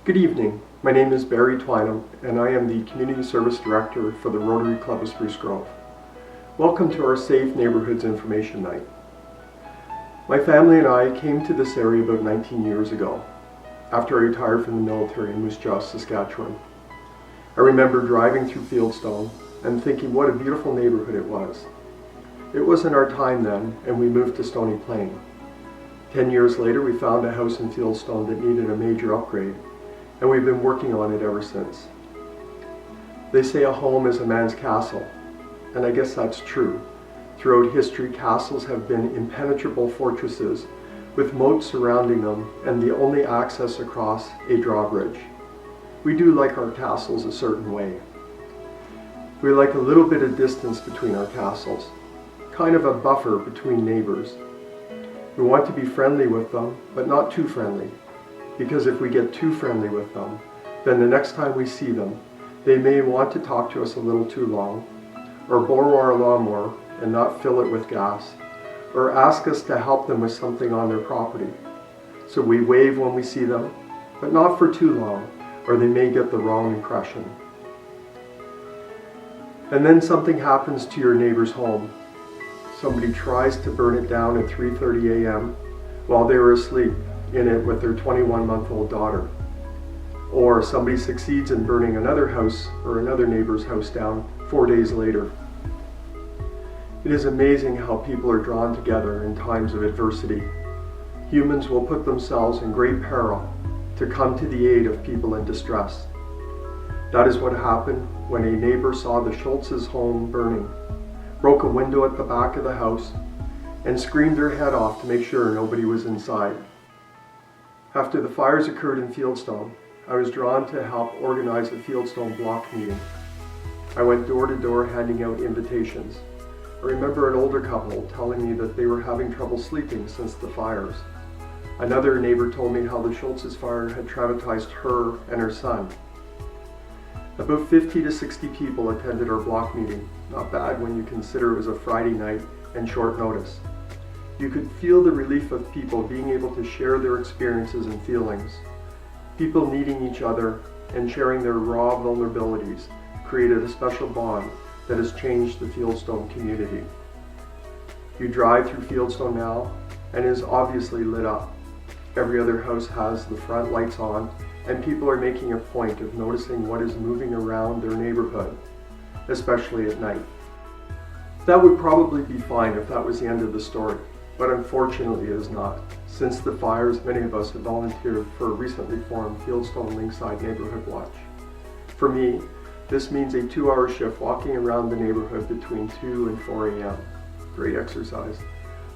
Good evening. My name is Barry Twynham, and I am the Community Service Director for the Rotary Club of Spruce Grove. Welcome to our Safe Neighborhoods Information Night. My family and I came to this area about 19 years ago, after I retired from the military in Moose Jaw, Saskatchewan. I remember driving through Fieldstone and thinking what a beautiful neighborhood it was. It wasn't our time then, and we moved to Stony Plain. 10 years later, we found a house in Fieldstone that needed a major upgrade, and we've been working on it ever since. They say a home is a man's castle, and I guess that's true. Throughout history, castles have been impenetrable fortresses with moats surrounding them and the only access across a drawbridge. We do like our castles a certain way. We like a little bit of distance between our castles, kind of a buffer between neighbors. We want to be friendly with them, but not too friendly, because if we get too friendly with them, then the next time we see them, they may want to talk to us a little too long, or borrow our lawnmower and not fill it with gas, or ask us to help them with something on their property. So we wave when we see them, but not for too long, or they may get the wrong impression. And then something happens to your neighbor's home. Somebody tries to burn it down at 3:30 a.m. while they were asleep in it with their 21-month-old daughter. Or somebody succeeds in burning another house or another neighbor's house down 4 days later. It is amazing how people are drawn together in times of adversity. Humans will put themselves in great peril to come to the aid of people in distress. That is what happened when a neighbor saw the Schultz's home burning, broke a window at the back of the house, and screamed her head off to make sure nobody was inside. After the fires occurred in Fieldstone, I was drawn to help organize a Fieldstone block meeting. I went door to door handing out invitations. I remember an older couple telling me that they were having trouble sleeping since the fires. Another neighbor told me how the Schultz's fire had traumatized her and her son. About 50 to 60 people attended our block meeting. Not bad when you consider it was a Friday night and short notice. You could feel the relief of people being able to share their experiences and feelings. People needing each other and sharing their raw vulnerabilities created a special bond that has changed the Fieldstone community. You drive through Fieldstone now and it is obviously lit up. Every other house has the front lights on, and people are making a point of noticing what is moving around their neighborhood, especially at night. That would probably be fine if that was the end of the story, but unfortunately it is not. Since the fires, many of us have volunteered for a recently formed Fieldstone Linkside Neighborhood Watch. For me, this means a 2-hour shift walking around the neighborhood between 2 and 4 a.m. Great exercise.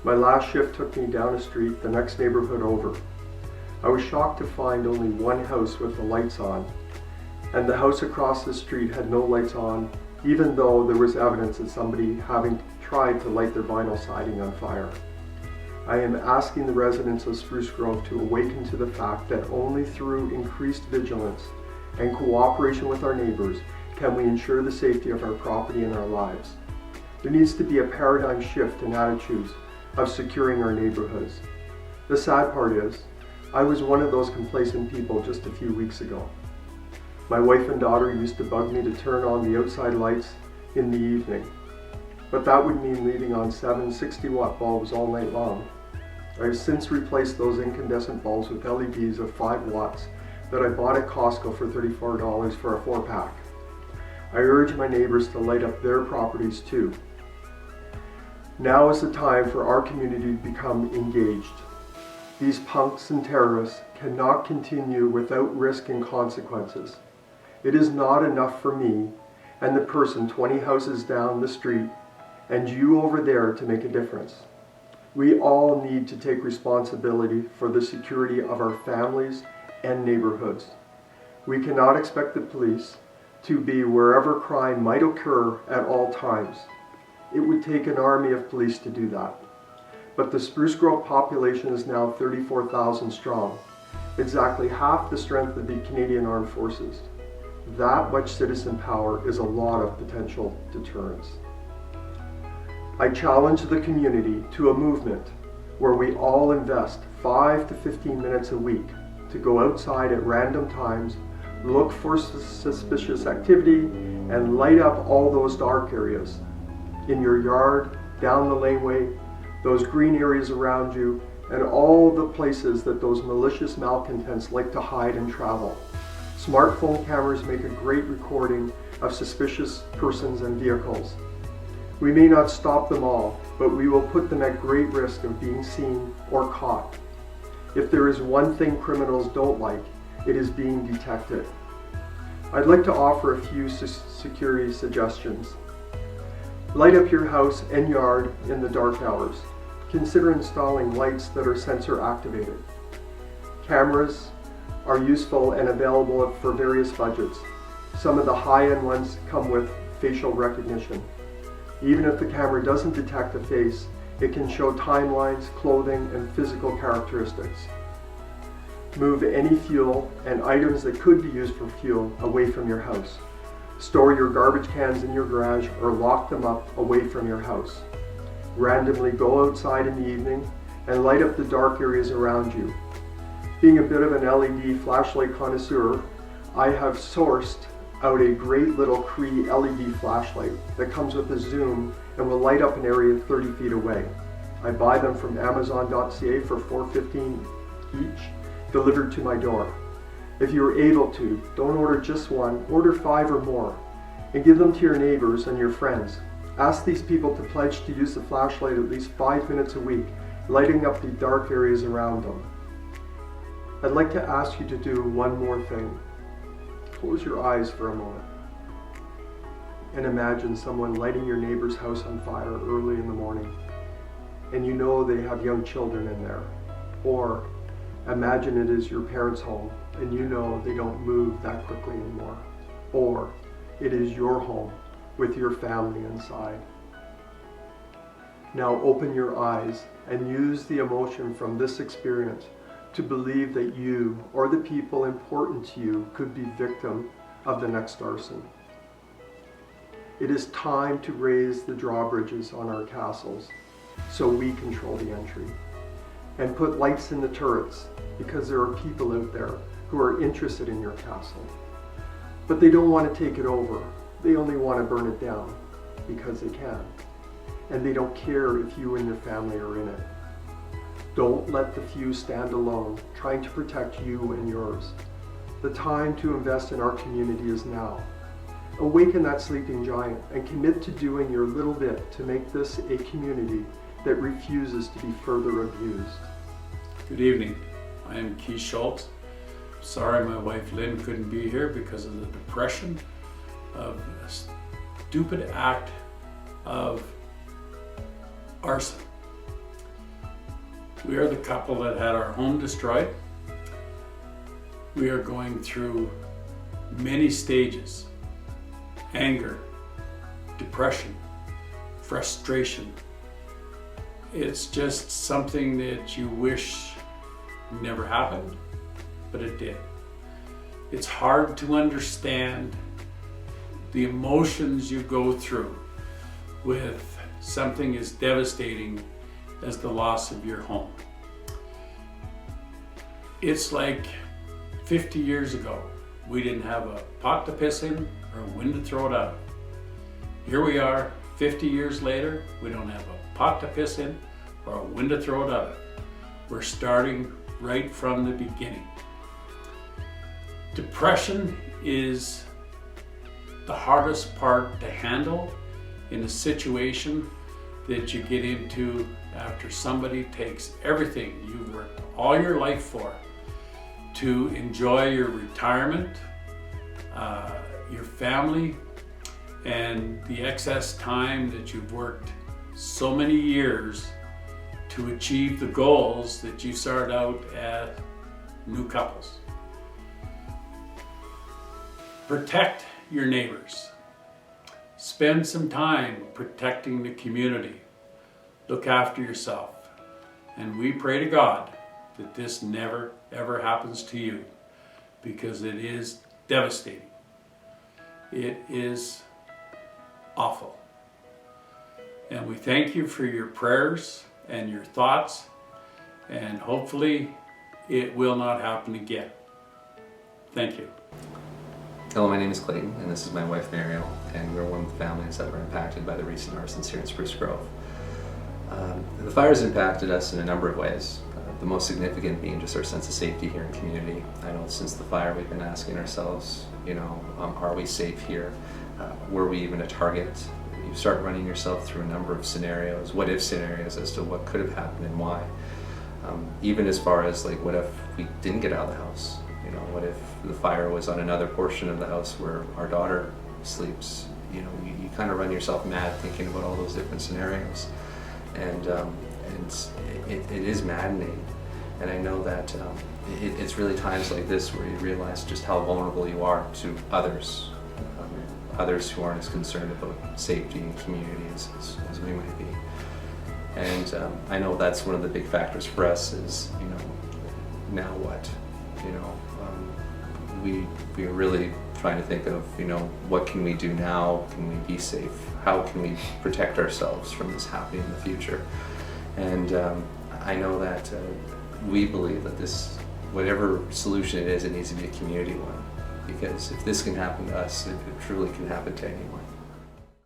My last shift took me down a street the next neighborhood over. I was shocked to find only one house with the lights on, and the house across the street had no lights on, even though there was evidence of somebody having tried to light their vinyl siding on fire. I am asking the residents of Spruce Grove to awaken to the fact that only through increased vigilance and cooperation with our neighbors can we ensure the safety of our property and our lives. There needs to be a paradigm shift in attitudes of securing our neighborhoods. The sad part is, I was one of those complacent people just a few weeks ago. My wife and daughter used to bug me to turn on the outside lights in the evening, but that would mean leaving on 7 60-watt bulbs all night long. I have since replaced those incandescent bulbs with LEDs of 5 watts that I bought at Costco for $34 for a 4-pack. I urge my neighbors to light up their properties too. Now is the time for our community to become engaged. These punks and terrorists cannot continue without risk and consequences. It is not enough for me and the person 20 houses down the street and you over there to make a difference. We all need to take responsibility for the security of our families and neighborhoods. We cannot expect the police to be wherever crime might occur at all times. It would take an army of police to do that. But the Spruce Grove population is now 34,000 strong, exactly half the strength of the Canadian Armed Forces. That much citizen power is a lot of potential deterrence. I challenge the community to a movement where we all invest 5 to 15 minutes a week to go outside at random times, look for suspicious activity, and light up all those dark areas in your yard, down the laneway, those green areas around you, and all the places that those malicious malcontents like to hide and travel. Smartphone cameras make a great recording of suspicious persons and vehicles. We may not stop them all, but we will put them at great risk of being seen or caught. If there is one thing criminals don't like, it is being detected. I'd like to offer a few security suggestions. Light up your house and yard in the dark hours. Consider installing lights that are sensor activated. Cameras are useful and available for various budgets. Some of the high-end ones come with facial recognition. Even if the camera doesn't detect a face, it can show timelines, clothing, and physical characteristics. Move any fuel and items that could be used for fuel away from your house. Store your garbage cans in your garage or lock them up away from your house. Randomly go outside in the evening and light up the dark areas around you. Being a bit of an LED flashlight connoisseur, I have sourced out a great little Cree LED flashlight that comes with a zoom and will light up an area 30 feet away. I buy them from Amazon.ca for $4.15 each, delivered to my door. If you are able to, don't order just one, order 5 or more, and give them to your neighbors and your friends. Ask these people to pledge to use the flashlight at least 5 minutes a week, lighting up the dark areas around them. I'd like to ask you to do one more thing. Close your eyes for a moment and imagine someone lighting your neighbor's house on fire early in the morning, and you know they have young children in there. Or imagine it is your parents' home and you know they don't move that quickly anymore. Or it is your home with your family inside. Now open your eyes and use the emotion from this experience to believe that you or the people important to you could be victim of the next arson. It is time to raise the drawbridges on our castles so we control the entry, and put lights in the turrets because there are people out there who are interested in your castle. But they don't want to take it over. They only want to burn it down because they can. And they don't care if you and your family are in it. Don't let the few stand alone, trying to protect you and yours. The time to invest in our community is now. Awaken that sleeping giant and commit to doing your little bit to make this a community that refuses to be further abused. Good evening. I am Keith Schultz. Sorry my wife Lynn couldn't be here because of the depression of a stupid act of arson. We are the couple that had our home destroyed. We are going through many stages: anger, depression, frustration. It's just something that you wish never happened, but it did. It's hard to understand the emotions you go through with something as devastating as the loss of your home. It's like 50 years ago, we didn't have a pot to piss in or a wind to throw it out. Here we are, 50 years later, we don't have a pot to piss in or a wind to throw it out. We're starting right from the beginning. Depression is the hardest part to handle in a situation that you get into after somebody takes everything you've worked all your life for to enjoy your retirement, your family, and the excess time that you've worked so many years to achieve the goals that you start out as new couples. Protect your neighbors. Spend some time protecting the community. Look after yourself. And we pray to God that this never ever happens to you, because it is devastating. It is awful. And we thank you for your prayers and your thoughts, and hopefully it will not happen again. Thank you. Hello, my name is Clayton, and this is my wife Mariel, and we're one of the families that were impacted by the recent arsons here in Spruce Grove. The fires impacted us in a number of ways, the most significant being just our sense of safety here in the community. I know since the fire we've been asking ourselves, are we safe here? Were we even a target? You start running yourself through a number of scenarios, what if scenarios as to what could have happened and why. Even as far as like, what if we didn't get out of the house? What if the fire was on another portion of the house where our daughter sleeps? You kind of run yourself mad thinking about all those different scenarios. And it is maddening. And I know that it's really times like this where you realize just how vulnerable you are to others, others who aren't as concerned about safety and community as we might be. And I know that's one of the big factors for us is, now what? We are really trying to think of, what can we do now? Can we be safe? How can we protect ourselves from this happening in the future? And I know that we believe that whatever solution it is, it needs to be a community one. Because if this can happen to us, it truly can happen to anyone.